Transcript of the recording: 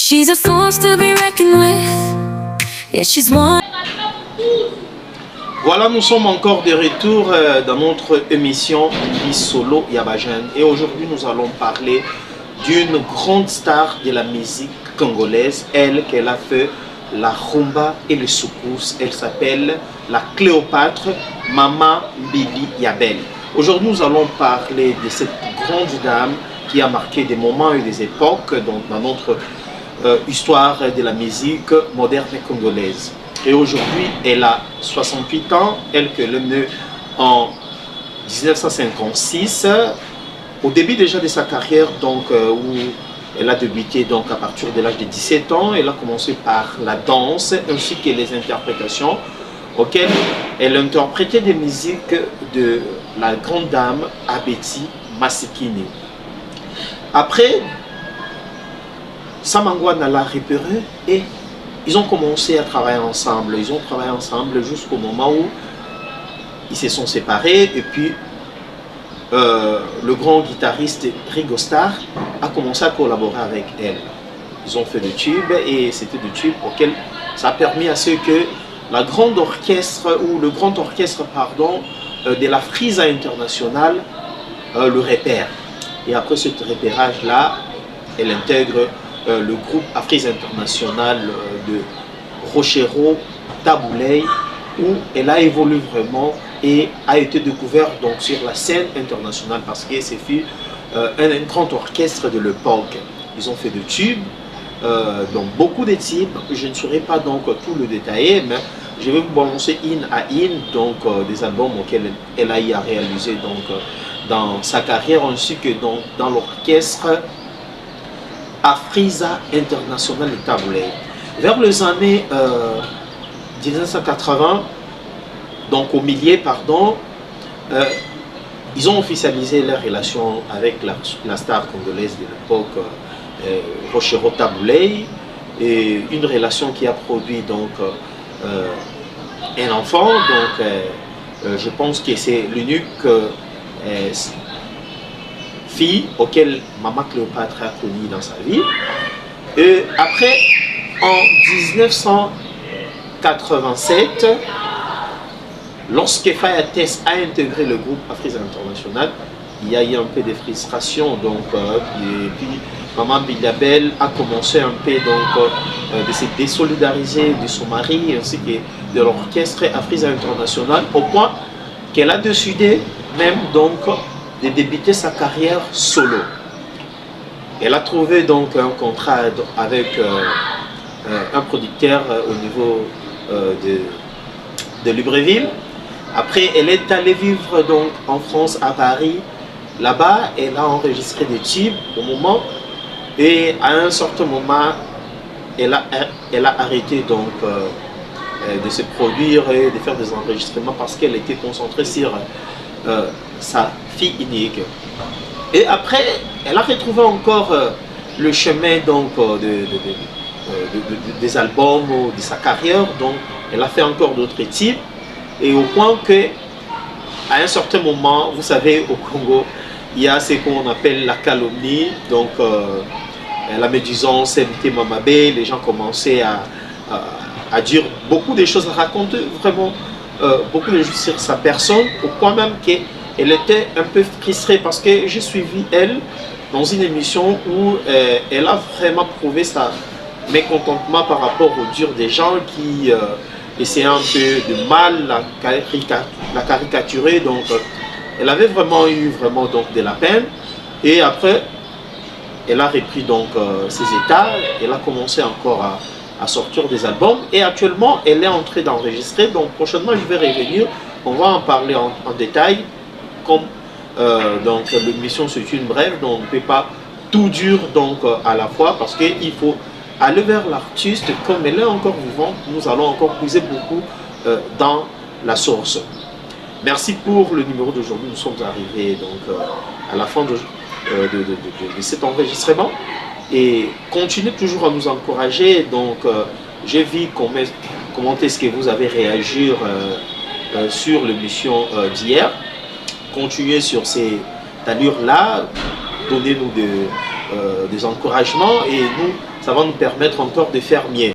She's a force to be reckoned with. Yeah, she's one. Voilà, nous sommes encore de retour dans notre émission Miss Solo Yabajan. Et aujourd'hui, nous allons parler d'une grande star de la musique congolaise, elle qu'elle a fait la rumba et le soukous. Elle s'appelle la Cléopâtre, Maman Mbili Yabel. Aujourd'hui, nous allons parler de cette grande dame qui a marqué des moments et des époques dans notre histoire de la musique moderne congolaise. Et aujourd'hui, elle a 68 ans, elle que le née en 1956, au début déjà de sa carrière, donc, où elle a débuté donc, à partir de l'âge de 17 ans. Elle a commencé par la danse ainsi que les interprétations auxquelles elle interprétait des musiques de la grande dame Abeti Masikini. Après, Samangwana l'a repéré et ils ont commencé à travailler ensemble. Ils ont travaillé ensemble jusqu'au moment où ils se sont séparés. Et puis, le grand guitariste Ringo Starr a commencé à collaborer avec elle. Ils ont fait des tubes et c'était des tubes auxquels ça a permis à ce que la grande orchestre, ou le grand orchestre, pardon, de la Frisa Internationale le repère. Et après ce repérage-là, elle intègre le groupe Frisa International de Rochero Tabouley, où elle a évolué vraiment et a été découverte donc sur la scène internationale parce que c'est fut un grand orchestre de l'époque. Ils ont fait de tubes, donc beaucoup de tubes. Je ne saurais pas donc tout le détailler, mais je vais vous balancer in à in donc des albums auxquels elle a réalisé donc dans sa carrière ainsi que dans l'orchestre Frisa International de Tabouley. Vers les années 1980, donc au milieu, pardon, ils ont officialisé leur relation avec la star congolaise de l'époque, Rochero Tabouley, et une relation qui a produit donc un enfant. Donc, je pense que c'est l'unique fille auquel Maman Cléopâtre a connu dans sa vie. Et après, en 1987, lorsque Fayates a intégré le groupe Frisa International, il y a eu un peu de frustration. Donc, et puis, Maman Mbili Yabel a commencé un peu donc, de se désolidariser de son mari ainsi que de l'orchestre Frisa International, au point qu'elle a décidé même donc de débuter sa carrière solo. Elle a trouvé donc un contrat avec un producteur au niveau de Libreville. Après, elle est allée vivre donc en France, à Paris. Là-bas, elle a enregistré des tubes au moment, et à un certain moment, elle a arrêté donc de se produire et de faire des enregistrements parce qu'elle était concentrée sur sa fille unique. Et après, elle a retrouvé encore le chemin donc des albums ou de sa carrière. Donc, elle a fait encore d'autres types. Et au point que, à un certain moment, vous savez, au Congo, il y a ce qu'on appelle la calomnie. Donc, la médisance, MT Mamabé, les gens commençaient à dire beaucoup de choses, à raconter vraiment beaucoup de choses sur sa personne, au point même qu'elle était un peu frustrée parce que j'ai suivi elle dans une émission où elle a vraiment prouvé sa mécontentement par rapport au dur des gens qui essayaient un peu de mal la caricaturer. Donc elle avait vraiment eu donc de la peine. Et après, elle a repris donc ses états. Elle a commencé encore à sortir des albums. Et actuellement, elle est en train d'enregistrer. Donc prochainement, je vais revenir. On va en parler en détail. Comme donc l'émission c'est une brève, donc on ne peut pas tout dire donc à la fois parce qu'il faut aller vers l'artiste. Comme elle est encore vivante, nous allons encore puiser beaucoup dans la source. Merci pour le numéro d'aujourd'hui. Nous sommes arrivés donc à la fin de cet enregistrement et continuez toujours à nous encourager. Donc j'ai vu comment est-ce que vous avez réagi sur l'émission d'hier. Continuez sur ces allures-là, donnez-nous des encouragements et nous ça va nous permettre encore de faire mieux.